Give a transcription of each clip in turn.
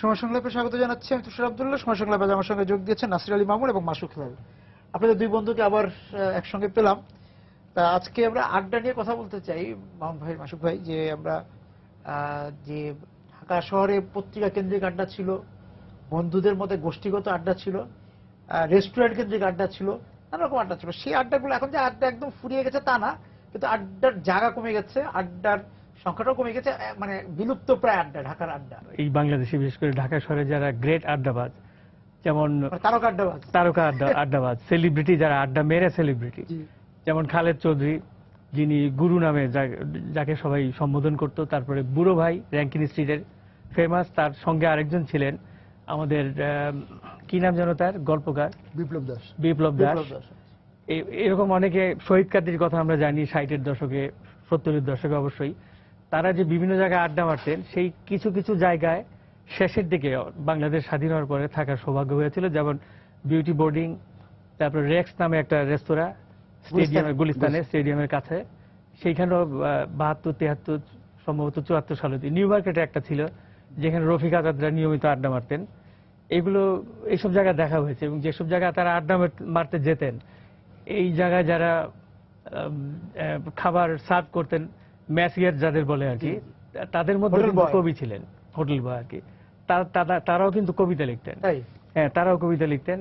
সময় সংলাপে স্বাগত জানাচ্ছি। আমি তুষার আব্দুল্লাহ। সময় সংলাপে আমার সঙ্গে যোগ দিয়েছেন নাসির আলী মামুন এবং মাসুক হেলাল। আপনাদের দুই বন্ধুকে আবার একসঙ্গে পেলাম। তা আজকে আমরা আড্ডা নিয়ে কথা বলতে চাই মামুন ভাই, মাসুক ভাই, যে আমরা যে ঢাকা শহরে পত্রিকা কেন্দ্রিক আড্ডা ছিল, বন্ধুদের মধ্যে গোষ্ঠীগত আড্ডা ছিল, রেস্টুরেন্ট কেন্দ্রিক আড্ডা ছিল, নানা রকম আড্ডা ছিল। সেই আড্ডাগুলো এখন যে আড্ডা একদম ফুরিয়ে গেছে তা না, কিন্তু আড্ডার জায়গা কমে গেছে, আড্ডার সংখ্যাটাও কমে গেছে, মানে বিলুপ্ত প্রায় আড্ডা, ঢাকার আড্ডা। এই বাংলাদেশে বিশেষ করে ঢাকা শহরে যারা গ্রেট আড্ডাবাজ, যেমন তারকা আড্ডাবাজ, তারকা আড্ডাবাজ, সেলিব্রিটি যারা আড্ডা মেরে সেলিব্রিটি, যেমন খালেদ চৌধুরী, যিনি গুরু নামে যাকে সবাই সম্বোধন করত, তারপরে বুড়ো ভাই র্যাঙ্কিন স্ট্রিটের ফেমাস, তার সঙ্গে আরেকজন ছিলেন আমাদের কি নাম যেন তার, গল্পকার বিপ্লব দাস। এরকম অনেকে, শহীদ কাদির কথা আমরা জানি 60-এর দশকে 70-এর দশকে অবশ্যই, তারা যে বিভিন্ন জায়গায় আড্ডা মারতেন, সেই কিছু কিছু জায়গায় শেষের দিকে বাংলাদেশ স্বাধীন হওয়ার পরে থাকার সৌভাগ্য হয়েছিল। যেমন বিউটি বোর্ডিং, তারপর রেক্স নামে একটা রেস্তোরাঁ স্টেডিয়ামের, গুলিস্তানে স্টেডিয়ামের কাছে, সেইখানেও 72, 73, সম্ভবত 74 সালে নিউ মার্কেটে একটা ছিল, যেখানে রফিক আজাদরা নিয়মিত আড্ডা মারতেন। এইসব জায়গায় দেখা হয়েছে, এবং যেসব জায়গায় তারা আড্ডা মারতে যেতেন, এই জায়গায় যারা খাবার সার্ভ করতেন, ম্যাসিয়ার যাদের বলে আর কি, তাদের মধ্যে কবি ছিলেন, হোটেল বয় আর কি, তারাও কিন্তু কবিতা লিখতেন। হ্যাঁ, তারাও কবিতা লিখতেন।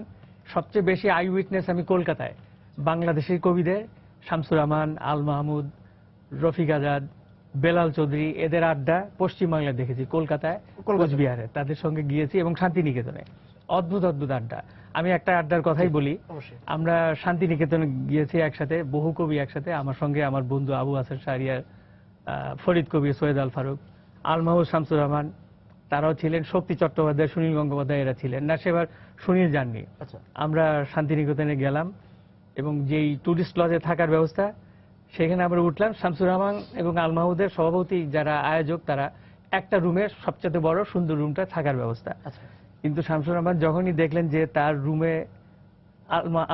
সবচেয়ে বেশি আই উইটনেস আমি কলকাতায় বাংলাদেশের কবিদের, শামসুর রহমান, আল মাহমুদ, রফিক আজাদ, বেলাল চৌধুরী, এদের আড্ডা পশ্চিমবাংলায় দেখেছি, কলকাতায়, কোচবিহারে তাদের সঙ্গে গিয়েছি, এবং শান্তিনিকেতনে। অদ্ভুত অদ্ভুত আড্ডা। আমি একটা আড্ডার কথাই বলি। আমরা শান্তিনিকেতনে গিয়েছি একসাথে, বহু কবি একসাথে, আমার সঙ্গে আমার বন্ধু আবু হাসান শাহরিয়ার, ফরিদ কবির, সৈয়দ আল ফারুক, আল মাহমুদ, শামসুর রহমান, তারাও ছিলেন, শক্তি চট্টোপাধ্যায়, সুনীল গঙ্গোপাধ্যায়, এরা ছিলেন না। সেবার সুনীল যাননি। আমরা শান্তিনিকেতনে গেলাম, এবং যেই টুরিস্ট লজে থাকার ব্যবস্থা, সেখানে আমরা উঠলাম। শামসুর রহমান এবং আল মাহমুদের সভাপতি যারা আয়োজক, তারা একটা রুমের সবচেয়ে বড় সুন্দর রুমটা থাকার ব্যবস্থা। কিন্তু শামসুর রহমান যখনই দেখলেন যে তার রুমে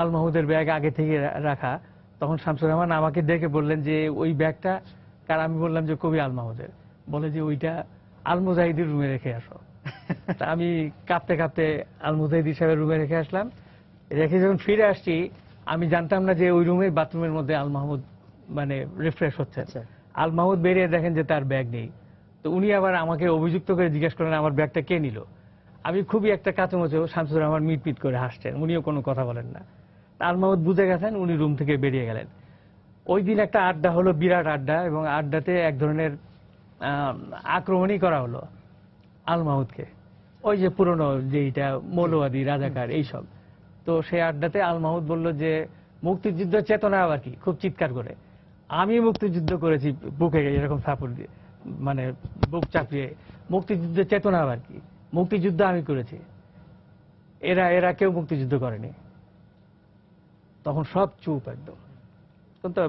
আল মাহমুদের ব্যাগ আগে থেকে রাখা, তখন শামসুর রহমান আমাকে ডেকে বললেন যে ওই ব্যাগটা কার। আমি বললাম যে কবি আল মাহমুদের। বলে যে ওইটা আল মুজাহিদির রুমে রেখে আসো। তা আমি কাঁপতে কাঁপতে আল মুজাহিদি সাহেবের রুমে রেখে আসলাম। রেখে যখন ফিরে আসছি, আমি জানতাম না যে ওই রুমে বাথরুমের মধ্যে আল মাহমুদ মানে রিফ্রেশ হচ্ছে। আল মাহমুদ বেরিয়ে দেখেন যে তার ব্যাগ নেই। তো উনি আবার আমাকে অভিযুক্ত করে জিজ্ঞেস করেন আমার ব্যাগটা কে নিল। আমি খুবই একটা কাঁচুমুচু, শামসুর রহমান মিটমিট করে হাসছেন, উনিও কোনো কথা বলেন না। আল মাহমুদ বুঝে গেছেন, উনি রুম থেকে বেরিয়ে গেলেন। ওই দিন একটা আড্ডা হলো, বিরাট আড্ডা, এবং আড্ডাতে এক ধরনের আক্রমণই করা হলো আল মাহমুদকে। ওই যে পুরনো যেইটা মৌলবাদী, রাজাকার, এইসব। তো সেই আড্ডাতে আল মাহমুদ বলল যে মুক্তিযুদ্ধ চেতনা আবার কি, খুব চিৎকার করে। আমি মুক্তিযুদ্ধ করেছি, বুকে এরকম সাপোর্ট দিয়ে, মানে বুক চাপিয়ে, মুক্তিযুদ্ধ চেতনা আবার কি, মুক্তিযুদ্ধ আমি করেছি, এরা কেউ মুক্তিযুদ্ধ করেনি। তখন সব চুপ একদম। কিন্তু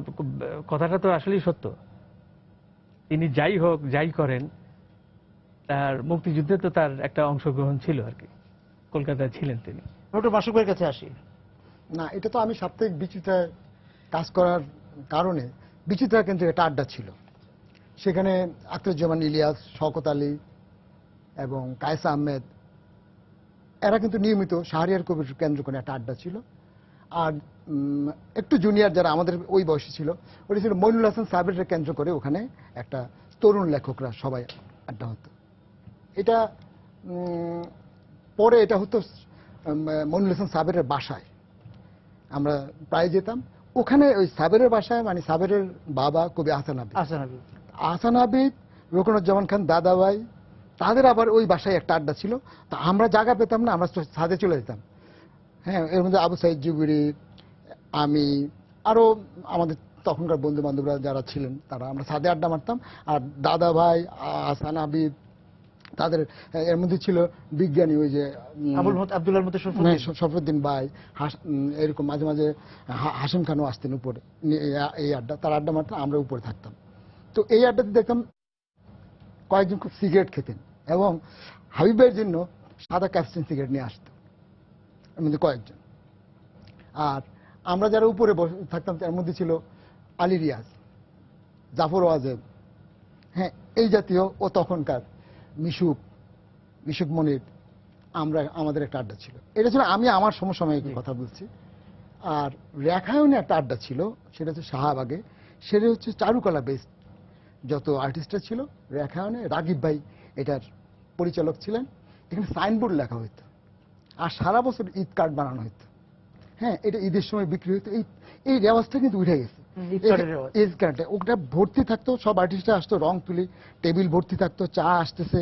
কথাটা তো আসলেই সত্য। তিনি যাই হোক, যাই করেন, তার মুক্তিযুদ্ধে তো তার একটা অংশগ্রহণ ছিল আর কি, কলকাতায় ছিলেন তিনি। একটু মাসুকের কাছে আসি। না, এটা তো আমি সাপ্তাহিক বিচিত্রায় কাজ করার কারণে বিচিত্রা কিন্তু একটা আড্ডা ছিল। সেখানে আখতারুজ্জামান ইলিয়াস, শওকত আলী এবং কায়েসা আহমেদ, এরা কিন্তু নিয়মিত শাহরিয়ার কবির কেন্দ্র করে একটা আড্ডা ছিল। আর একটু জুনিয়র যারা আমাদের ওই বয়সী ছিল, ওটা ছিল মইনুল হাসান সাহেবের কেন্দ্র করে, ওখানে একটা তরুণ লেখকরা সবাই আড্ডা হতো। এটা পরে এটা হতো মইনুল হাসান সাহেবের বাসায়, আমরা প্রায় যেতাম। ওখানে ওই সাবেরের বাসায়, মানে সাবেরের বাবা কবি আহসান আবিদ, রুকনুজ্জামান খান দাদাভাই, তাদের আবার ওই বাসায় একটা আড্ডা ছিল। তা আমরা জায়গা পেতাম না, আমরা ছাদে চলে যেতাম। হ্যাঁ, এর মধ্যে আবু সাইদ জুবুরি, আমি, আরো আমাদের তখনকার বন্ধু বান্ধবরা যারা ছিলেন, তারা, আমরা ছাদে আড্ডা মারতাম। আর দাদাভাই, আহসান আবিদ, তাদের এর মধ্যে ছিল বিজ্ঞানী, ওই যে শরফুদ্দিন ভাই, এরকম মাঝে মাঝে হাসিম খানও আসতেন উপরে, এই আড্ডা, তার আড্ডা মারতাম, আমরা উপরে থাকতাম। তো এই আড্ডাতে দেখতাম কয়েকজন খুব সিগারেট খেতেন, এবং হাবিবের জন্য সাদা ক্যাপসিন সিগারেট নিয়ে আসতো, এর মধ্যে কয়েকজন। আর আমরা যারা উপরে বসে থাকতাম, তার মধ্যে ছিল আলী রিয়াজ, জাফর ওয়াজেদ, হ্যাঁ, এই জাতীয়, ও তখনকার মিশুক, মিশুক মনির, আমাদের একটা আড্ডা ছিল। এটা ছিল আমি আমার সমসাময়িক কথা বলছি। আর রেখায়নে একটা আড্ডা ছিল, সেটা হচ্ছে শাহবাগে। সেটা হচ্ছে চারুকলা বেসড যত আর্টিস্টরা ছিল। রেখায়নে রাগিব ভাই এটার পরিচালক ছিলেন। এখানে সাইনবোর্ড লেখা হইতো, আর সারা বছর ঈদ কার্ড বানানো হইতো। হ্যাঁ, এটা ঈদের সময় বিক্রি হইতো। এই রেওয়াজটা কিন্তু উঠে গেছে। ঈদ কার্ডে ওটা ভর্তি থাকতো, সব আর্টিস্টরা আসতো, রং তুলি, টেবিল ভর্তি থাকতো, চা আসতেছে,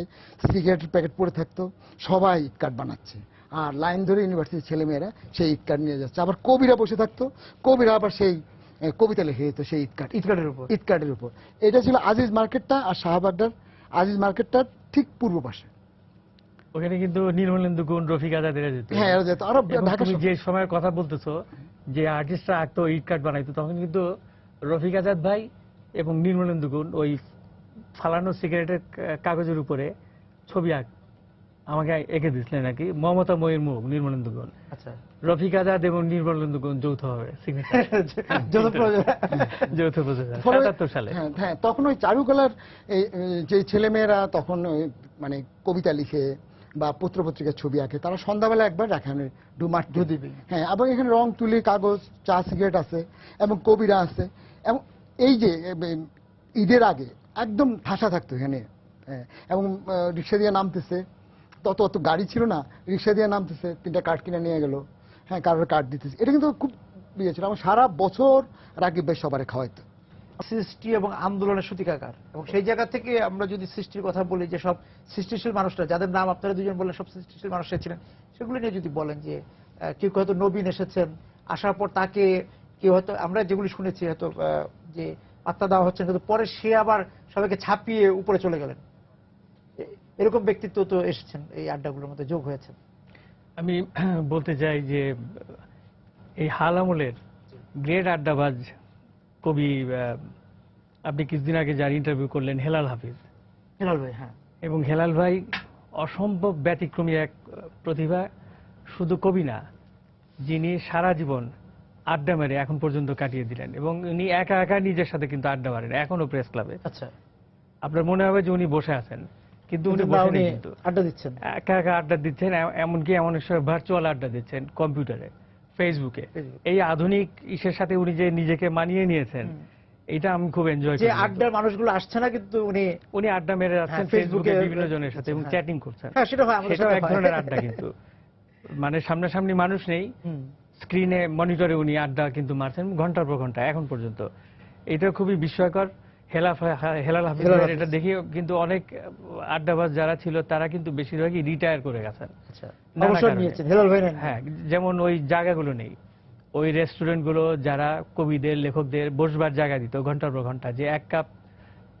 সিগারেটের প্যাকেট পড়ে থাকতো, সবাই ঈদ কার্ড বানাচ্ছে। আর লাইন ধরে ইউনিভার্সিটির ছেলেমেয়েরা সেই ঈদ কার্ড নিয়ে যাচ্ছে। আবার কবিরা বসে থাকতো, কবিরা আবার সেই কবিতা লিখে যেত সেই ঈদ কার্ডের উপর। এটা ছিল আজিজ মার্কেটটা, আর শাহবাগটার আজিজ মার্কেটটার ঠিক পূর্ব পাশে। ওখানে কিন্তু নীলমলেন্দু গুণ, রফিক আজাদেরা যেত। হ্যাঁ, এরা যেত। আরো ঢাকা তুমি যে সময়ের কথা বলতেছো, যে আর্টিস্টরা আঁকতো, ঈদ কার্ড বানাইতো, তখন কিন্তু রফিক আজাদ ভাই এবং নীলমলেন্দু গুণ ওই ফালানো সিগারেটের কাগজের উপরে ছবি আমাকে এঁকে দিচ্ছিলেন নাকি, মমতা ময়ের মুখ, নীলমলেন্দু গুণ। আচ্ছা, রফিক আজাদ এবং নীলমলেন্দু গুণ যৌথ হবে যৌথ প্রযোজনা ৭৭ সালে। হ্যাঁ, তখন ওই চারুকলার যে ছেলেমেয়েরা তখন মানে কবিতা লিখে বা পত্রপত্রিকার ছবি আঁকে, তারা সন্ধ্যাবেলা একবার এখানে ডুমাট দিবে। হ্যাঁ, এবং এখানে রং তুলি, কাগজ, চা, সিগারেট আছে, এবং কবিরা আছে। এবং এই যে ঈদের আগে একদম ঠাসা থাকতো এখানে। এবং রিক্সা দিয়ে নামতেছে, তত গাড়ি ছিল না, রিক্সা দিয়ে নামতেছে, 3টা কার্ড কিনে নিয়ে গেল। হ্যাঁ, কারোর কার্ড দিতেছে। এটা কিন্তু খুব ইয়ে ছিল। আমার সারা বছর রাকিব ভাই সবারে খাওয়াইতো। সৃষ্টি এবং আন্দোলনের সূতিকাগার। এবং সেই জায়গা থেকে আমরা যদি সৃষ্টির কথা বলি, যে সব সৃষ্টিশীল মানুষরা, যাদের নাম আপনারা দুজন বললেন, সব সৃষ্টিশীল মানুষরা ছিলেন, সেগুলো নিয়ে যদি বলেন যে কেউ হয়তো নবীন এসেছেন, আসার পর তাকে কেউ হয়তো, আমরা যেগুলি শুনেছি হয়তো যে পাত্তা দেওয়া হচ্ছে, কিন্তু পরে সে আবার সবাইকে ছাপিয়ে উপরে চলে গেলেন, এরকম ব্যক্তিত্ব তো এসেছেন এই আড্ডাগুলোর মধ্যে, যোগ হয়েছেন। আমি বলতে চাই যে এই হাল আমলের গ্রেট আড্ডাবাজ কবি, আপনি কিছুদিন আগে যার ইন্টারভিউ করলেন, হেলাল হাফিজ, হেলাল ভাই। হ্যাঁ, এবং হেলাল ভাই অসম্ভব ব্যতিক্রমী এক প্রতিভা। শুধু কবি না, যিনি সারা জীবন আড্ডা মেরে এখন পর্যন্ত কাটিয়ে দিলেন, এবং উনি একা একা নিজের সাথে কিন্তু আড্ডা মারেন এখনো প্রেস ক্লাবে। আচ্ছা, আপনার মনে হবে যে উনি বসে আছেন, কিন্তু উনি বসে নেই, কিন্তু আড্ডা দিচ্ছেন, একা একা আড্ডা দিচ্ছেন। এমনকি এমন ভার্চুয়াল আড্ডা দিচ্ছেন কম্পিউটারে, ফেসবুকে। এই আধুনিক ইসের সাথে উনি যে নিজেকে মানিয়ে নিয়েছেন, এটা আমি খুব এনজয় করি। আড্ডার মানুষগুলো আসছে না, কিন্তু উনি আড্ডা মেরে যাচ্ছেন ফেসবুকে বিভিন্ন জনের সাথে, এবং চ্যাটিং করছেন। সেটাও এক ধরনের আড্ডা, কিন্তু মানে সামনাসামনি মানুষ নেই, স্ক্রিনে মনিটরে উনি আড্ডা কিন্তু মারছেন ঘন্টার পর ঘন্টা এখন পর্যন্ত। এটা খুবই বিস্ময়কর। হেলাল হাফিজ এটা দেখি কিন্তু অনেক আড্ডাবাজ যারা ছিল তারা কিন্তু বেশিরভাগই রিটায়ার করে গেছেন। হ্যাঁ, যেমন ওই জায়গাগুলো নেই, ওই রেস্টুরেন্টগুলো যারা কবিদের, লেখকদের বসবার জায়গা দিত ঘন্টার পর ঘন্টা, যে এক কাপ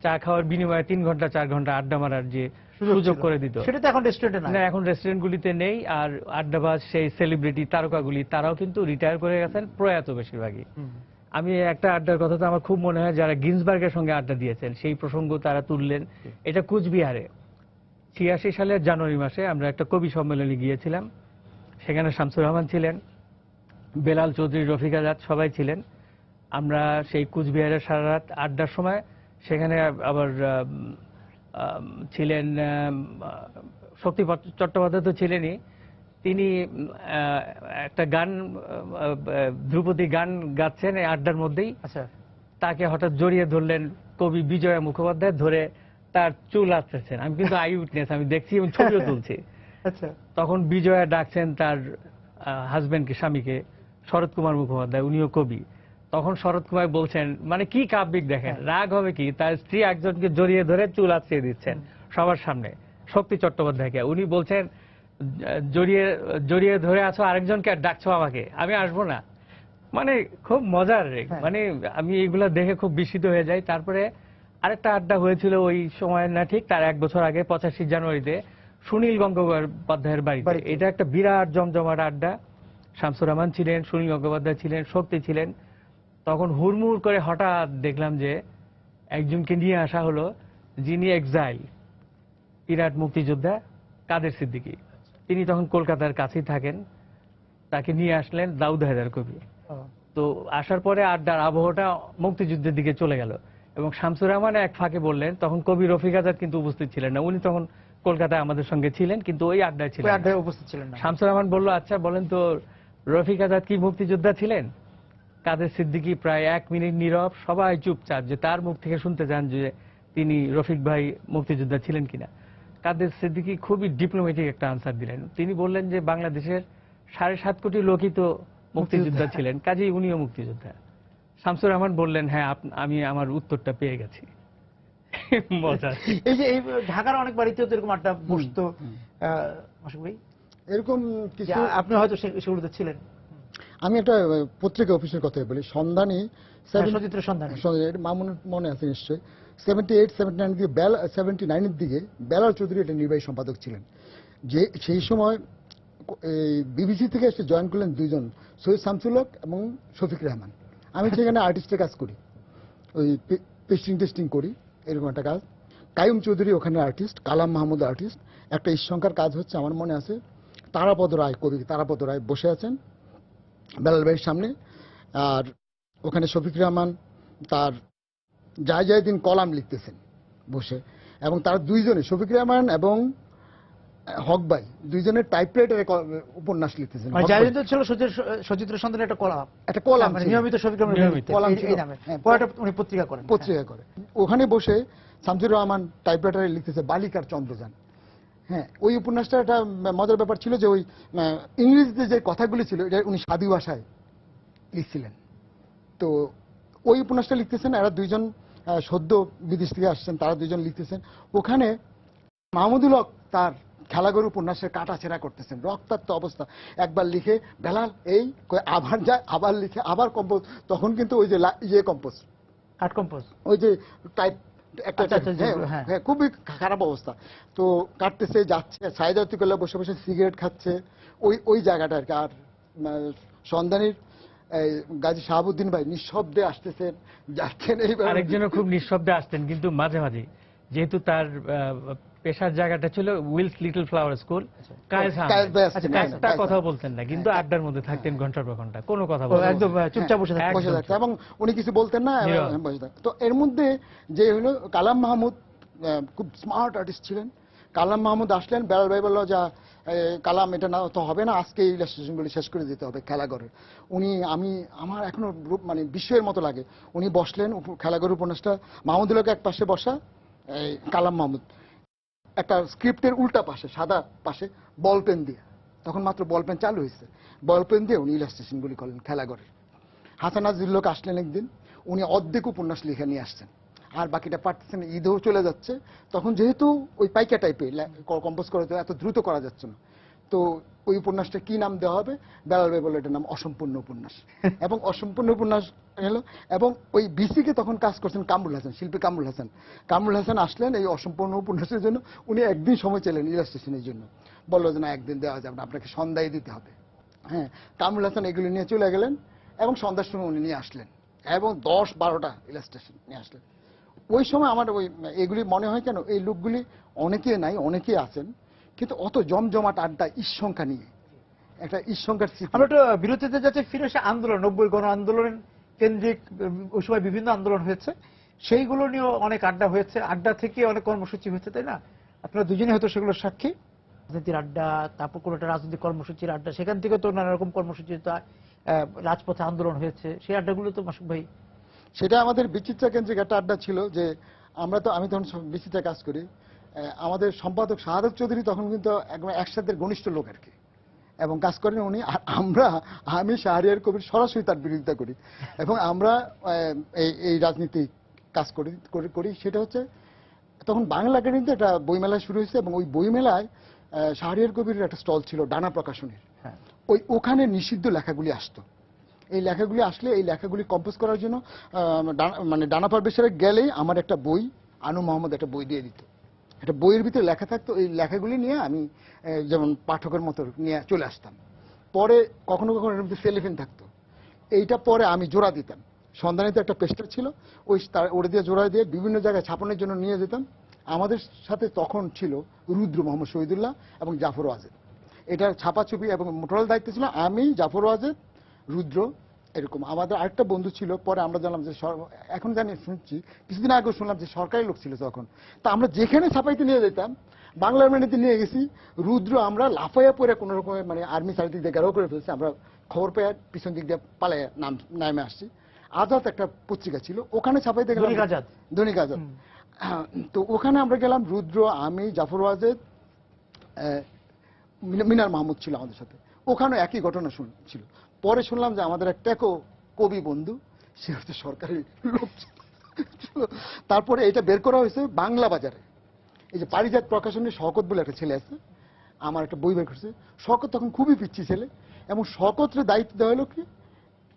চা খাওয়ার বিনিময়ে 3 ঘন্টা 4 ঘন্টা আড্ডা মারার যে সুযোগ করে দিত, সেটা তো এখন রেস্টুরেন্টে না, এখন রেস্টুরেন্টগুলিতে নেই। আর আড্ডাবাজ সেই সেলিব্রিটি তারকাগুলি, তারাও কিন্তু রিটায়ার করে গেছেন, প্রয়াত বেশিরভাগই। আমি একটা আড্ডার কথা তো আমার খুব মনে হয়, যারা গিন্সবার্গের সঙ্গে আড্ডা দিয়েছেন সেই প্রসঙ্গ তারা তুললেন। এটা কুচবিহারে 86 সালের জানুয়ারি মাসে আমরা একটা কবি সম্মেলনে গিয়েছিলাম। সেখানে শামসুর রহমান ছিলেন, বেলাল চৌধুরী, রফিক আজাদ সবাই ছিলেন। আমরা সেই কুচবিহারের সারা রাত আড্ডার সময় সেখানে আবার ছিলেন শক্তি চট্টোপাধ্যায়, তো ছিলেনই। তিনি একটা গান, ধ্রুপদী গান গাচ্ছেন এই আড্ডার মধ্যেই। আচ্ছা, তাকে হঠাৎ জড়িয়ে ধরলেন কবি বিজয়া মুখোপাধ্যায়, ধরে তার চুল আঁচড়েছেন। আমি কিন্তু আই উইটনেস, আমি দেখছি এবং ছবিও তুলছি। আচ্ছা, তখন বিজয়া ডাকছেন তার হাজবেন্ডকে, স্বামীকে, শরৎ কুমার মুখোপাধ্যায়, উনিও কবি। তখন শরৎ কুমার বলছেন, মানে কি কাব্যিক দেখেন, রাগ হবে কি, তার স্ত্রী একজনকে জড়িয়ে ধরে চুল আঁচড়িয়ে দিচ্ছেন সবার সামনে, শক্তি চট্টোপাধ্যায়কে। উনি বলছেন, জড়িয়ে ধরে আছো আরেকজনকে, আর ডাকছো আমাকে, আমি আসবো না। মানে খুব মজার। মানে আমি এগুলা দেখে খুব বিস্মিত হয়ে যাই। তারপরে আরেকটা আড্ডা হয়েছিল ওই সময় না, ঠিক তার 1 বছর আগে, 85 জানুয়ারিতে সুনীল গঙ্গোপাধ্যায়ের বাড়িতে। এটা একটা বিরাট জমজমাট আড্ডা। শামসুর রহমান ছিলেন, সুনীল গঙ্গোপাধ্যায় ছিলেন, শক্তি ছিলেন। তখন হুড়মুড় করে হঠাৎ দেখলাম যে একজনকে নিয়ে আসা হলো, যিনি এক্সাইল, বিরাট মুক্তিযোদ্ধা কাদের সিদ্দিকী। তিনি তখন কলকাতার কাছেই থাকেন। তাকে নিয়ে আসলেন দাউদ হায়দার কবি। তো আসার পরে আড্ডার আবহটা মুক্তিযুদ্ধের দিকে চলে গেল, এবং শামসুর রহমান এক ফাঁকে বললেন, তখন কবি রফিক আজাদ কিন্তু উপস্থিত ছিলেন না, উনি তখন কলকাতায় আমাদের সঙ্গে ছিলেন, কিন্তু ওই আড্ডায় ছিলেন, আড্ডায় উপস্থিত ছিলেন না। শামসুর রহমান বলল, আচ্ছা বলেন তো রফিক আজাদ কি মুক্তিযোদ্ধা ছিলেন? কাদের সিদ্দিকী প্রায় 1 মিনিট নীরব, সবাই চুপচাপ, যে তার মুখ থেকে শুনতে চান যে তিনি রফিক ভাই মুক্তিযোদ্ধা ছিলেন কিনা। কাদের সিদ্দিকী খুবই ডিপ্লোম্যাটিক একটা আনসার দিলেন। তিনি বললেন যে বাংলাদেশের 7.5 কোটি লোকই তো মুক্তিযোদ্ধা ছিলেন, কাজেই উনিও মুক্তিযোদ্ধা। শামসুর রহমান বললেন, হ্যাঁ আমি আমার উত্তরটা পেয়ে গেছি। মজা। এই যে এই ঢাকার অনেক বাড়িতেও তো এরকম আড্ডা বসতো, মাসুক ভাই, এরকম কিছু আপনি হয়তো সেগুলোতে ছিলেন। আমি একটা পত্রিকা অফিসের কথাই বলি, সন্ধানী, সচিত্র সন্ধানী, মামুন মনে আছে নিশ্চয়ই, 78, 79 দিকে 79-এর দিকে বেলাল চৌধুরী এটা নির্বাহী সম্পাদক ছিলেন। যে সেই সময় বিবিসি থেকে এসে জয়েন করলেন দুইজন, সৈয়দ শামসুল হক এবং শফিক রহমান। আমি সেখানে আর্টিস্টের কাজ করি, ওই টেস্টিং করি, এরকম একটা কাজ। কাইম চৌধুরী ওখানে আর্টিস্ট, কালাম মাহমুদ আর্টিস্ট। একটা ঈশ্বংকার কাজ হচ্ছে, আমার মনে আছে, তারাপদ রায়, কবি তারাপদ রায় বসে আছেন বেলাল ভাইয়ের সামনে, আর ওখানে শফিক রহমান তার যায় দিন কলাম লিখতেছেন বসে, এবং তার দুইজনে, শফিক রহমান এবং হক ভাই, দুইজনের টাইপরাইটারে উপন্যাস লিখতেছেন। ছিল সচিত্র সন্ধানের একটা কলাম, নিয়মিত শফিক কলাম উনি পত্রিকা করে। ওখানে বসে শামসুর রহমান টাইপরাইটারে লিখতেছে বালিকার চন্দ্রযান। হ্যাঁ, ওই উপন্যাসটা একটা মজার ব্যাপার ছিল যে ওই ইংরেজিতে যে কথাগুলি ছিল এটা উনি সাধু ভাষায় লিখছিলেন। তো ওই উপন্যাসটা লিখতেছেন, এরা দুইজন সদ্য বিদেশ থেকে আসছেন, তারা দুইজন লিখতেছেন। ওখানে মাহমুদুল হক তার খেলাঘর উপন্যাসের কাটাছেঁড়া করতেছেন, রক্তাক্ত অবস্থা। একবার লিখে বেলাল এই আবার যায়, আবার লিখে আবার কম্পোজ। তখন কিন্তু ওই যে কম্পোজ, কাট কম্পোজ, ওই যে টাইপ একটা, হ্যাঁ, খুবই খারাপ অবস্থা। তো কাটতেছে, যাচ্ছে, সাইদ আতিকুল্লাহ বসে বসে সিগারেট খাচ্ছে ওই জায়গাটা আর কি। আর সন্ধানীর গাজী শাহাবুদ্দিন ভাই নিঃশব্দে আসতেছেন, যাচ্ছেন। এইবার আরেকজনও খুব নিঃশব্দে আসতেন, কিন্তু মাঝে মাঝে, যেহেতু তার পেশার জায়গাটা ছিল উইলস লিটল ফ্লাওয়ার স্কুল, কথা বলতেন না, কিন্তু আড্ডার মধ্যে থাকতেন ঘন্টার পর ঘন্টা, কোনো কথা বলতেন, একদম চুপচাপ বসে থাকতেন, এবং উনি কিছু বলতেন না। তো এর মধ্যে যে হলো কালাম মাহমুদ, খুব স্মার্ট আর্টিস্ট ছিলেন। কালাম মাহমুদ আসলেন, বেলাল ভাই বলল, যা কালাম, এটা না তো হবে না, আজকে এই ইলাস্ট্রেশনগুলি শেষ করে দিতে হবে খেলাঘরের। উনি, আমার এখনো মানে বিস্ময়ের মতো লাগে, উনি বসলেন, খেলাঘর উপন্যাসটা মাহমুদুল্লাহকে এক পাশে বসা, কালাম মাহমুদ একটা স্ক্রিপ্টের উল্টা পাশে, সাদা পাশে বল পেন দিয়ে, তখন মাত্র বল পেন চালু হয়েছে, বল পেন দিয়ে উনি ইলাস্ট্রেশনগুলি করলেন খেলাঘরের। হাসান আজিজুল হক আসলেন একদিন, উনি অর্ধেক উপন্যাস লিখে নিয়ে আসছেন, আর বাকিটা পারতেছেন। ঈদেও চলে যাচ্ছে, তখন যেহেতু ওই পাইকা টাইপে কম্পোজ করা এত দ্রুত করা যাচ্ছে না, তো ওই উপন্যাসটা কি নাম দেওয়া হবে? বেলাল ভাই বলে এটার নাম অসম্পূর্ণ উপন্যাস। এবং অসম্পূর্ণ উপন্যাস এলো, এবং ওই বিসিকে তখন কাজ করছেন কামরুল হাসান, শিল্পী কামরুল হাসান। কামরুল হাসান আসলেন এই অসম্পূর্ণ উপন্যাসের জন্য, উনি একদিন সময় চাইলেন ইলাস্ট্রেশনের জন্য, বললো যে না, একদিন দেওয়া যাবে না, আপনাকে সন্ধ্যায় দিতে হবে। হ্যাঁ, কামরুল হাসান এগুলি নিয়ে চলে গেলেন, এবং সন্ধ্যার সময় উনি নিয়ে আসলেন, এবং 10-12টা ইলাস্ট্রেশন নিয়ে আসলেন। ওই সময় আমার ওই এগুলি মনে হয়, কেন এই লোকগুলি অনেকে নাই, অনেকে আছেন, কিন্তু অত জমজমাট আড্ডা ঈশ্বংখ্যা নিয়ে, একটা ঈশ্বংখ্যার স্মৃতি। আমরা একটু বিরতিতে যাচ্ছি, ফিরে এসে আন্দোলন, 90 গণ আন্দোলন কেন্দ্রিক ওই সময় বিভিন্ন আন্দোলন হয়েছে, সেইগুলো নিয়েও অনেক আড্ডা হয়েছে, আড্ডা থেকে অনেক কর্মসূচি হয়েছে, তাই না? আপনারা দুজনে হয়তো সেগুলোর সাক্ষী। রাজনীতির আড্ডা, তারপর কোনো একটা রাজনৈতিক কর্মসূচির আড্ডা, সেখান থেকে তো নানা রকম কর্মসূচি, রাজপথে আন্দোলন হয়েছে, সেই আড্ডাগুলো তো মাসুক ভাই। সেটা আমাদের বিচিত্রা কেন্দ্রিক একটা আড্ডা ছিল, যে আমি তখন বিচিত্রা কাজ করি, আমাদের সম্পাদক শাহাদত চৌধুরী তখন কিন্তু একদম একসাথে ঘনিষ্ঠ লোক আর কি, এবং কাজ করেন উনি। আর আমি শাহরিয়ার কবির সরাসরি তার বিরোধিতা করি, এবং আমরা এই রাজনীতি কাজ করি। সেটা হচ্ছে, তখন বাংলা একাডেমিতে একটা বইমেলা শুরু হয়েছে, এবং ওই বইমেলায় শাহরিয়ার কবির একটা স্টল ছিল, ডানা প্রকাশনের। ওখানে নিষিদ্ধ লেখাগুলি আসতো। এই লেখাগুলি আসলে এই লেখাগুলি কম্পোজ করার জন্য মানে ডানা পাবলিশারে গেলেই আমার একটা বই, আনু মোহাম্মদ একটা বই দিয়ে দিত, একটা বইয়ের ভিতরে লেখা থাকতো, এই লেখাগুলি নিয়ে আমি যেমন পাঠকের মতো নিয়ে চলে আসতাম। পরে কখনো কখনো এর মধ্যে সেলিফিন থাকতো, এইটা পরে আমি জোড়া দিতাম। সন্ধানীতে একটা পেস্টার ছিল, ওটা দিয়ে জোড়া দিয়ে বিভিন্ন জায়গায় ছাপানোর জন্য নিয়ে যেতাম। আমাদের সাথে তখন ছিল রুদ্র, মোহাম্মদ শহীদুল্লাহ এবং জাফর ওয়াজেদ। এটা ছাপাছুপি এবং মোটরল দায়িত্ব ছিল আমি, জাফর ওয়াজেদ, রুদ্র এরকম আমাদের আরেকটা বন্ধু ছিল, পরে আমরা জানলাম যে এখন জানি শুনছি, কিছুদিন আগেও শুনলাম যে সরকারি লোক ছিল তখন। তা আমরা যেখানে ছাপাইতে নিয়ে যেতাম, বাংলার মেনেতে নিয়ে গেছি, রুদ্র আমরা লাফাইয়া পরে কোন রকমের মানে আর্মি চারিদিক দিয়ে ঘেরাও করে ফেলছে, আমরা খবর পেয়ে পিছন দিক দিয়ে পালায় নামে আসছি। আজাদ একটা পত্রিকা ছিল, ওখানে ছাপাইতে গেলাম, দৈনিক আজাদ। তো ওখানে আমরা গেলাম, রুদ্র, আমি, জাফর ওয়াজেদ, মিনার মাহমুদ ছিল আমাদের সাথে। ওখানে একই ঘটনা ছিল। পরে শুনলাম যে আমাদের এক টেকো কবি বন্ধু, সে হচ্ছে সরকারি লোক ছিল। তারপরে এটা বের করা হয়েছে বাংলা বাজারে। এই যে পারিজাত প্রকাশনের শওকত বলে একটা ছেলে আছে, আমার একটা বই বের করছে। শওকত তখন খুবই পিচ্ছি ছেলে, এবং শওকতের দায়িত্ব দেওয়া হলো কি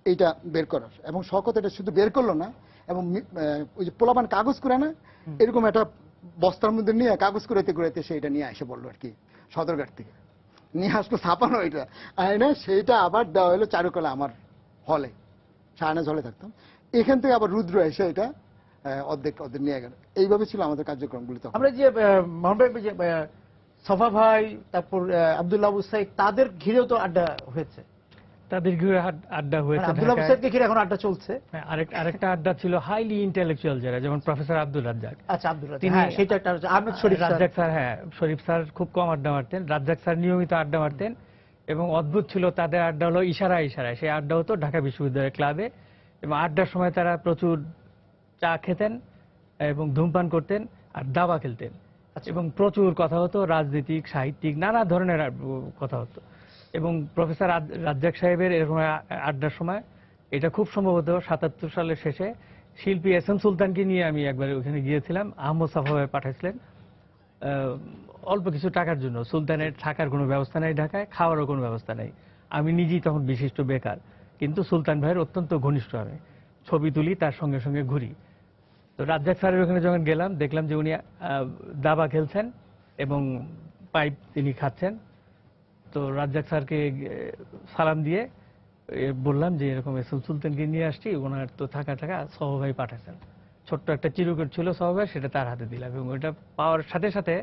এইটা বের করার। এবং শওকত এটা শুধু বের করলো না, এবং ওই যে পোলাপান কাগজ করে না, এরকম একটা বস্তার মধ্যে নিয়ে কাগজ কুড়াইতে কুড়াইতে সে এটা নিয়ে এসে বললো আর কি, সদরঘাট থেকে নিয়ে আসলো ছাপানো এটা আয়না। সেইটা আবার দেওয়া হলো চারুকলা আমার হলে, শাহনাজ হলে থাকতাম। এখান থেকে আবার রুদ্র এসে এটা অর্ধেক নিয়ে গেল। এইভাবে ছিল আমাদের কার্যক্রমগুলি। আমরা যে মোহাম্মদ সফা ভাই, তারপর আব্দুল্লাহ আবু সাইদ, তাদের ঘিরেও তো আড্ডা হয়েছে, তাদের ঘিরে আড্ডা হয়েছে। আব্দুল্লাহ আবু সাইদকে ঘিরে এখন আড্ডা চলছে। আরেকটা আড্ডা ছিল হাইলি ইন্টেলেকচুয়াল যারা, যেমন প্রফেসর আব্দুল রাজ্জাক। আচ্ছা, আব্দুল রাজ্জাক, হ্যাঁ সেটা একটা। আহমেদ শরীফ রাজ্জাক স্যার, হ্যাঁ শরীফ স্যার খুব কম আড্ডা মারতেন, রাজ্জাক স্যার নিয়মিত আড্ডা মারতেন। এবং অদ্ভুত ছিল তাদের আড্ডা হলো ইশারায়। সেই আড্ডা হতো ঢাকা বিশ্ববিদ্যালয়ের ক্লাবে, এবং আড্ডার সময় তারা প্রচুর চা খেতেন এবং ধূমপান করতেন আর দাবা খেলতেন, এবং প্রচুর কথা হতো, রাজনীতিক, সাহিত্যিক, নানা ধরনের কথা হতো। এবং প্রফেসর রাজ্জাক সাহেবের এরকম আড্ডার সময়, এটা খুব সম্ভবত ৭৭ সালের শেষে, শিল্পী এস এম সুলতানকে নিয়ে আমি একবার ওখানে গিয়েছিলাম। আহমদ সাফা ভাই পাঠাইছিলেন অল্প কিছু টাকার জন্য। সুলতানের থাকার কোনো ব্যবস্থা নাই ঢাকায়, খাওয়ারও কোনো ব্যবস্থা নাই। আমি নিজেই তখন বিশিষ্ট বেকার, কিন্তু সুলতান ভাইয়ের অত্যন্ত ঘনিষ্ঠ আমি, ছবি তুলি, তার সঙ্গে সঙ্গে ঘুরি। তো রাজ্জাক স্যারের ওখানে যখন গেলাম, দেখলাম যে উনি দাবা খেলছেন এবং পাইপ তিনি খাচ্ছেন। তো রাজ্জাক স্যারকে সালাম দিয়ে বললাম যে এরকম এস এম সুলতানকে নিয়ে আসছি, ওনার তো থাকা সহ ভাই পাঠাচ্ছেন। ছোট্ট একটা চিরকুট ছিল সহ ভাই, সেটা তার হাতে দিলাম। এবং ওইটা পাওয়ার সাথে সাথে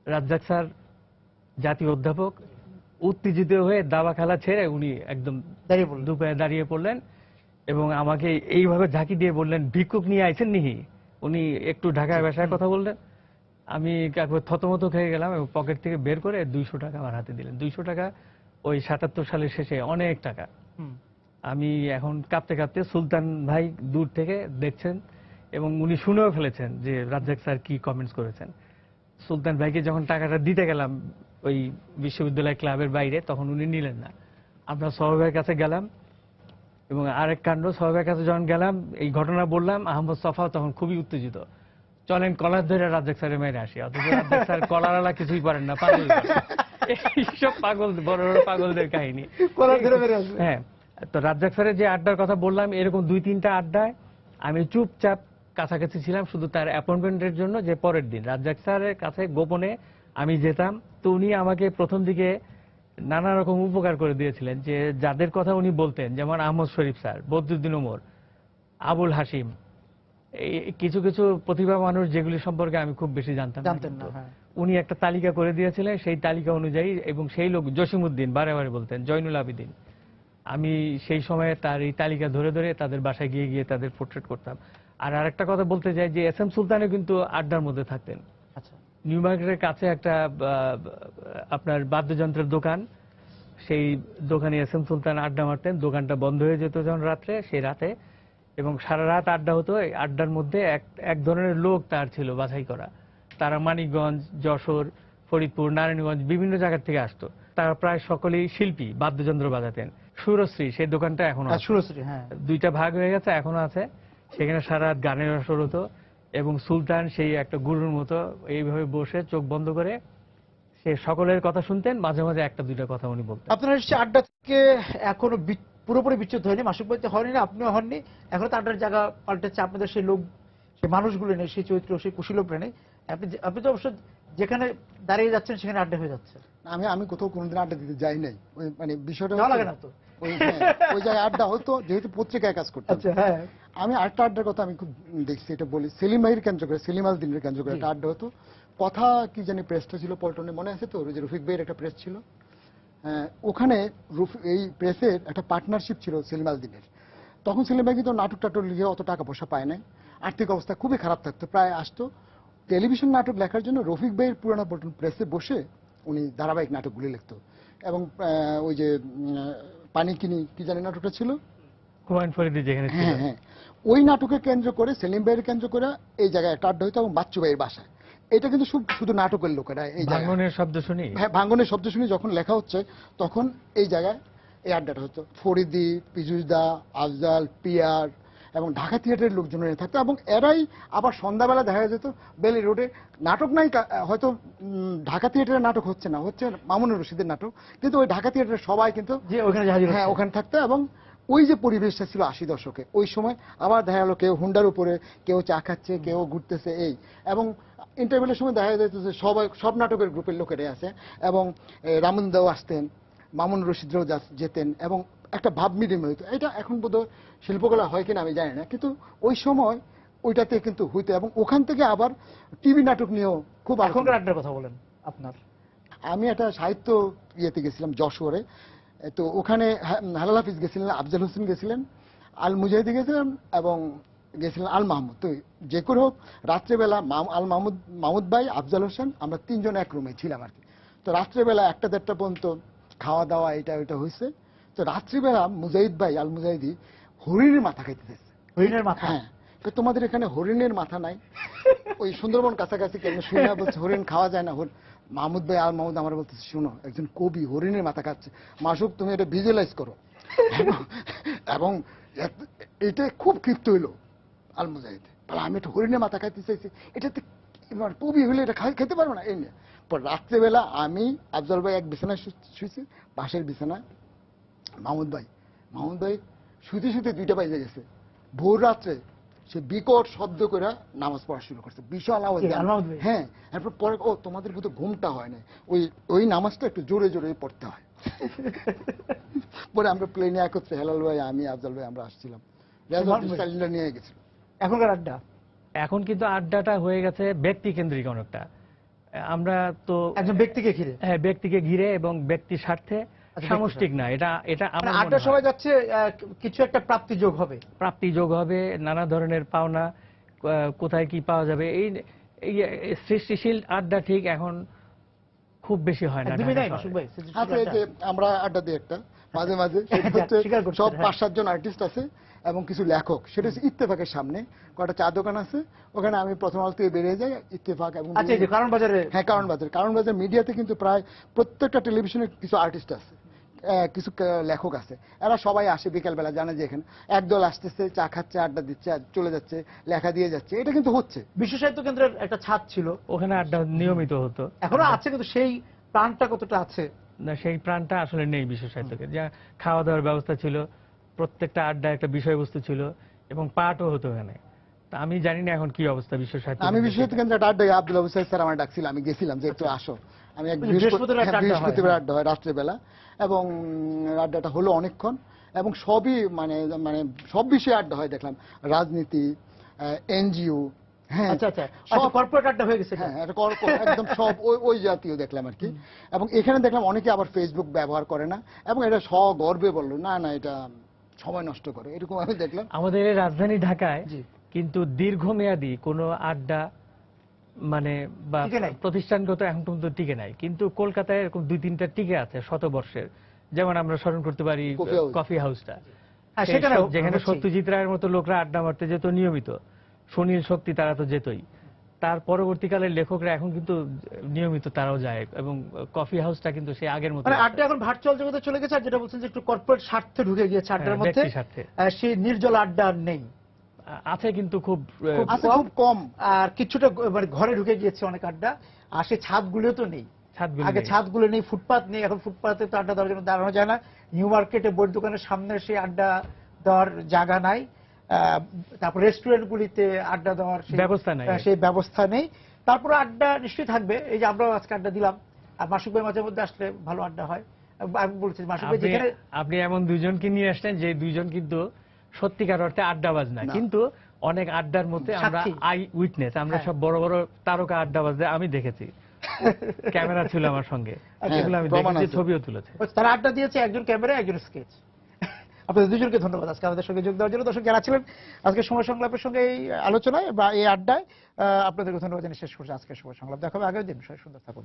রাজ্জাক স্যার জাতীয় অধ্যাপক, উত্তেজিত হয়ে দাবা খেলা ছেড়ে উনি একদম দুপায়ে দাঁড়িয়ে পড়লেন এবং আমাকে এইভাবে ঝাঁকি দিয়ে বললেন, ভিক্ষুক নিয়ে আইছেন নিহি। উনি একটু ঢাকায় ভাষায় কথা বললেন। আমি একবার থতমত খেয়ে গেলাম এবং পকেট থেকে বের করে 200 টাকা আমার হাতে দিলেন। 200 টাকা ওই ৭৭ সালের শেষে অনেক টাকা। আমি এখন কাঁপতে কাঁপতে, সুলতান ভাই দূর থেকে দেখছেন এবং উনি শুনেও ফেলেছেন যে রাজ্জাক স্যার কি কমেন্টস করেছেন। সুলতান ভাইকে যখন টাকাটা দিতে গেলাম ওই বিশ্ববিদ্যালয় ক্লাবের বাইরে, তখন উনি নিলেন না। আমরা সহভাইয়ের কাছে গেলাম এবং আরেক কাণ্ড, সহভাইয়ের কাছে যখন গেলাম এই ঘটনা বললাম, আহমদ সফা তখন খুবই উত্তেজিত, চলেন কলার ধরে রাজ্জাক স্যারের মেরে আসি। অথচ রাজ্জাক স্যার কলারওয়ালা কিছুই পারেন না, পাগল। এইসব পাগল, বড় বড় পাগলদের কাহিনী। হ্যাঁ, তো রাজ্জাক স্যারের যে আড্ডার কথা বললাম, এরকম 2-3টা আড্ডায় আমি চুপচাপ কাছাকাছি ছিলাম, শুধু তার অ্যাপয়েন্টমেন্টের জন্য, যে পরের দিন রাজ্জাক স্যারের কাছে গোপনে আমি যেতাম। তো উনি আমাকে প্রথম দিকে নানা রকম উপকার করে দিয়েছিলেন, যে যাদের কথা উনি বলতেন, যেমন আহমদ শরীফ স্যার, বদরুদ্দিন ওমর, আবুল হাসিম, কিছু কিছু প্রতিভা মানুষ যেগুলি সম্পর্কে আমি খুব বেশি জানতাম না, উনি একটা তালিকা করে দিয়েছিলেন। সেই তালিকা অনুযায়ী, এবং সেই লোক জসিমউদ্দিন বারে বারে বলতেন, জয়নুল আবেদিন, আমি সেই সময়ে তার এই তালিকা ধরে ধরে তাদের বাসায় গিয়ে গিয়ে তাদের পোর্ট্রেট করতাম। আর আরেকটা কথা বলতে চাই যে এস এম সুলতানও কিন্তু আড্ডার মধ্যে থাকতেন। নিউ মার্কেটের কাছে একটা আপনার বাদ্যযন্ত্রের দোকান, সেই দোকানে এস এম সুলতান আড্ডা মারতেন। দোকানটা বন্ধ হয়ে যেত যখন রাত্রে, সেই রাতে, এবং সারা রাত আড্ডা হতো। এই আড্ডার মধ্যে এক ধরনের লোক তার ছিল বাছাই করা। তারা মানিকগঞ্জ, যশোর, ফরিদপুর, নারায়ণগঞ্জ, বিভিন্ন জায়গা থেকে আসতো। তারা প্রায় সকলেই শিল্পী, বাদ্যযন্ত্র বাজাতেন। সুরশ্রী, সেই দোকানটা এখনো আছে। সুরশ্রী, হ্যাঁ, 2টা ভাগ হয়ে গেছে, এখনো আছে। সেখানে সারা রাত গানের আসর হতো এবং সুলতান সেই একটা গুরুর মতো এইভাবে বসে চোখ বন্ধ করে সে সকলের কথা শুনতেন। মাঝে মাঝে 1-2টা কথা উনি বলতেন। আপনার নিশ্চয়ই আড্ডা থেকে এখনো পুরোপুরি বিচ্যুত হয়নি, মাসুক ভাই হয়নি না, আপনিও হননি। এখনো তো আড্ডার জায়গা পাল্টেছে, আপনাদের সেই লোক, সেই মানুষগুলো নেই, সেই চরিত্র, সেই কুশীলভ নেই। আপনি তো অবশ্য যেখানে দাঁড়িয়ে যাচ্ছেন সেখানে আড্ডা হয়ে যাচ্ছে। আমি কোথাও কোনোদিন আড্ডা দিতে যাই নাই, মানে বিষয়টা লাগে না তো। ওই জায়গায় আড্ডা হতো, যেহেতু পত্রিকায় কাজ করতাম। হ্যাঁ, আমি আরেকটা আড্ডার কথা আমি খুব দেখছি, এটা বলি। সেলিম ভাইয়ের কেন্দ্র করে, সেলিম আল দিনের কেন্দ্র করে একটা আড্ডা হতো। কথা কি জানি প্রেসটা ছিল পল্টনে, মনে আছে তো? রফিক ভাইয়ের একটা প্রেস ছিল, ওখানে এই প্রেসের একটা পার্টনারশিপ ছিল সেলিম আলদিনের। তখন সেলিম ভাই কিন্তু নাটক টাটক লিখে অত টাকা পয়সা পায় নাই, আর্থিক অবস্থা খুবই খারাপ থাকতো, প্রায় আসতো টেলিভিশন নাটক লেখার জন্য রফিক ভাইয়ের পুরানো পল্টন প্রেসে বসে উনি ধারাবাহিক নাটকগুলি লিখতো। এবং ওই যে পানি কিনি কি জানি নাটকটা ছিল, হুমায়ুন ফরিদি যেখানে ছিল, হ্যাঁ হ্যাঁ, ওই নাটকে কেন্দ্র করে সেলিম ভাইয়ের কেন্দ্র করে এই জায়গায় একটা আড্ডা হইতো, এবং বাচ্চু ভাইয়ের বাসায়। এটা কিন্তু শুধু নাটকের লোকেরা এই ভাঙনের শব্দ শুনি, হ্যাঁ ভাঙনের শব্দ শুনি যখন লেখা হচ্ছে তখন এই জায়গায় এই আড্ডাটা হতো। ফরিদি, পীযুষদা, আফজাল, পিয়ার এবং ঢাকা থিয়েটারের লোকজন থাকতো, এবং এরাই আবার সন্ধ্যাবেলা দেখা যেত বেলি রোডে নাটক নাই, হয়তো ঢাকা থিয়েটারের নাটক হচ্ছে না, হচ্ছে মামুনুর রশিদের নাটক, কিন্তু ওই ঢাকা থিয়েটারের সবাই কিন্তু হ্যাঁ ওখানে থাকতো। এবং ওই যে পরিবেশটা ছিল 80 দশকে, ওই সময় আবার দেখা গেল কেউ হুন্ডার উপরে, কেউ চা খাচ্ছে, কেউ ঘুরতেছে এই। এবং ইন্টারভেলের সময় দেখা যেত যে সব নাটকের গ্রুপের লোকেরাই আছে, এবং রামুনদাও আসতেন, মামুন রশিদরাও যেতেন, এবং একটা ভাব মিডিয়াম হইতো। এটা এখন বোধহয় শিল্পকলা হয় কিনা আমি জানি না, কিন্তু ওই সময় ওইটাতে কিন্তু হইতো। এবং ওখান থেকে আবার টিভি নাটক নিয়েও খুব। এখনকার আড্ডার কথা বলেন আপনার। আমি একটা সাহিত্য ইয়েতে গেছিলাম যশোরে, তো ওখানে হালাল হাফিজ গেছিলেন, আফজাল হোসেন গেছিলেন, আল মুজাহিদি গেছিলেন, এবং গেছিলেন আল মাহমুদ। তো যে করে হোক রাত্রেবেলা আল মাহমুদ ভাই, আফজাল হোসেন, আমরা তিনজন এক রুমে ছিলাম আর কি। তো রাত্রেবেলা 1টা-1:30 পর্যন্ত খাওয়া দাওয়া এটা ওইটা হয়েছে। তো রাত্রিবেলা মুজাহিদ ভাই, আল মুজাহিদি, হরিণের মাথা খাইতেছে। হরিণের মাথা? হ্যাঁ। তোমাদের এখানে হরিণের মাথা নাই? ওই সুন্দরবন কাছাকাছি কেন শুনে বলছে হরিণ খাওয়া যায় না। মাহমুদ ভাই, আল মাহমুদ আমার বলতেছে, শুনো একজন কবি হরিণের মাথা খাচ্ছে, মাসুক তুমি এটা ভিজুয়ালাইজ করো। এবং এটা খুব ক্ষিপ্ত হইলো আল মুজাহিদ, আমি একটা হরিণের মাথা খাইতে চাইছি, এটাতে কবি হইলে এটা খেতে পারবো না এই নিয়ে। পর রাত্রেবেলা আমি আফজল ভাই এক বিছানায় শুয়েছি, পাশের বিছানায় মাহমুদ ভাই শুতে শুতে 2টা বাজে গেছে। ভোর রাত্রে সে বিকট শব্দ করে নামাজ পড়া শুরু করছে, বিশাল আওয়াজ। হ্যাঁ, এরপর পরে তোমাদের বোধ ঘুমটা হয় না, ওই নামাজটা একটু জোরে জোরে পড়তে হয়। পরে আমরা প্লেনে একত্রে, হেলাল ভাই, আমি, আফজল ভাই, আমরা আসছিলাম, সিলিন্ডার নিয়ে গেছিল। এখনকার আড্ডা, এখন কিন্তু আড্ডাটা হয়ে গেছে ব্যক্তি কেন্দ্রিক অনেকটা। আমরা তো একজন ব্যক্তিকে ঘিরে, হ্যাঁ ব্যক্তিকে ঘিরে এবং ব্যক্তির স্বার্থে, সামষ্টিক না। এটা আমার আড্ডা সবাই যাচ্ছে কিছু একটা প্রাপ্তি যোগ হবে, নানা ধরনের পাওনা, কোথায় কি পাওয়া যাবে, এই সৃষ্টিশীল আড্ডা ঠিক এখন খুব বেশি হয় না। আমরা আড্ডা দিই একটা মাঝে মাঝে, সব 5-7 জন আর্টিস্ট আছে এবং কিছু লেখক, সেটা হচ্ছে ইত্তেফাকের সামনে কয়েকটা চা দোকান আছে, ওখানে আমি প্রথম আলো থেকে বেরিয়ে যাই, ইত্তেফাক এবং কারণ বাজারে, হ্যাঁ কারণ বাজার মিডিয়াতে কিন্তু প্রায় প্রত্যেকটা টেলিভিশনে কিছু আর্টিস্ট আছে, কিছু লেখক আছে, এরা সবাই আসে বিকেলবেলা, জানে যে এখানে একদল আসতেছে, চা খাচ্ছে, আড্ডা দিচ্ছে, চলে যাচ্ছে, লেখা দিয়ে যাচ্ছে। এটা কিন্তু হচ্ছে। বিশ্ব সাহিত্য কেন্দ্রের একটা ছাদ ছিল, ওখানে আড্ডা নিয়মিত হতো, এখনো আছে, কিন্তু সেই প্রাণটা কতটা আছে না, সেই প্রাণটা আসলে নেই বিশ্ব সাহিত্য কেন্দ্রে। যা খাওয়া দাওয়ার ব্যবস্থা ছিল, প্রত্যেকটা আড্ডা একটা বিষয়বস্তু ছিল এবং পাঠও হতো ওখানে। তা আমি জানি না এখন কি অবস্থা বিশ্ব সাহিত্য। আমি বিশ্ব সাহিত্য কেন্দ্রে একটা আড্ডা, আব্দুল আবু সাইদ স্যার আমার ডাকছিল, আমি গেছিলাম যে একটু আসো। আমি এক বৃহস্পতিবার আড্ডা হয় রাত্রেবেলা, এবং আড্ডাটা হলো অনেকক্ষণ, এবং সবই মানে সব বিষয়ে আড্ডা হয় দেখলাম, রাজনীতি, এনজিও, হ্যাঁ কর্পোরেট আড্ডা হয়ে গেছে, হ্যাঁ একদম সব ওই জাতীয় দেখলাম আর কি। এবং এখানে দেখলাম অনেকে আবার ফেসবুক ব্যবহার করে না, এবং এটা সগর্বে বললো না এটা সময় নষ্ট করে, এরকম আমি দেখলাম। আমাদের রাজধানী ঢাকায় কিন্তু দীর্ঘমেয়াদী কোনো আড্ডা মানে বা প্রতিষ্ঠানগত এখন পর্যন্ত টিকে নাই, কিন্তু কলকাতায় এরকম 2-3টা টিকে আছে শতবর্ষের। যেমন আমরা স্মরণ করতে পারি কফি হাউসটা, যেখানে সত্যজিৎ রায়ের মতো লোকরা আড্ডা মারতে যেত নিয়মিত, সুনীল শক্তি, তারা তো যেতই। তার পরবর্তীকালের লেখকরা এখন কিন্তু নিয়মিত তারাও যায়, এবং কফি হাউসটা কিন্তু সেই আগের মতো আড্ডা এখন ভার্চুয়াল জগতে চলে গেছে। আর যেটা বলছেন যে একটু কর্পোরেট স্বার্থে ঢুকে গিয়েছে আড্ডার মধ্যে, সেই নির্জল আড্ডা নেই, আছে কিন্তু খুব কম। আর কিছুটা মানে ঘরে ঢুকে গিয়েছে অনেক আড্ডা, আর সেই ছাদগুলো তো নেই, আগে ছাদগুলো নেই, ফুটপাত নেই, এখন ফুটপাতে তো আড্ডা দেওয়ার জন্য দাঁড়ানো যায় না, নিউ মার্কেটে বইয়ের দোকানের সামনে সেই আড্ডা দেওয়ার জায়গা নাই, তারপর রেস্টুরেন্ট গুলিতে আড্ডা দেওয়ার সেই ব্যবস্থা নেই। তারপর আড্ডা নিশ্চয়ই থাকবে, এই যে আমরাও আজকে আড্ডা দিলাম, আর মাসুক ভাই মাঝে মধ্যে আসলে ভালো আড্ডা হয়। আমি বলছি মাসুক ভাই, যেখানে আপনি এমন দুইজনকে নিয়ে আসলেন যে দুইজন কিন্তু সত্যিকার অর্থে আড্ডাবাজ না, কিন্তু অনেক আড্ডার মধ্যে আমরা আই উইটনেস, আমরা সব বড় বড় তারকা আড্ডাবাজদের আমি দেখেছি, ক্যামেরা ছিল আমার সঙ্গে, এগুলো আমি প্রমাণ দেখেছি, আছে। ছবিও তুলেছে। তারা আড্ডা দিয়েছে, একজন ক্যামেরা একজন স্কেচ। আপনাদের দুজনকে ধন্যবাদ আজকে আমাদের সঙ্গে যোগ দেওয়ার জন্য। দর্শক যারা ছিলেন আজকে সময় সংলাপের সঙ্গে এই আলোচনায় বা এই আড্ডায়, আপনাদেরকে ধন্যবাদ জানিয়ে শেষ করছি আজকের সময় সংলাপ। দেখা হবে আগের দিন। সবাই সুন্দর থাকুন।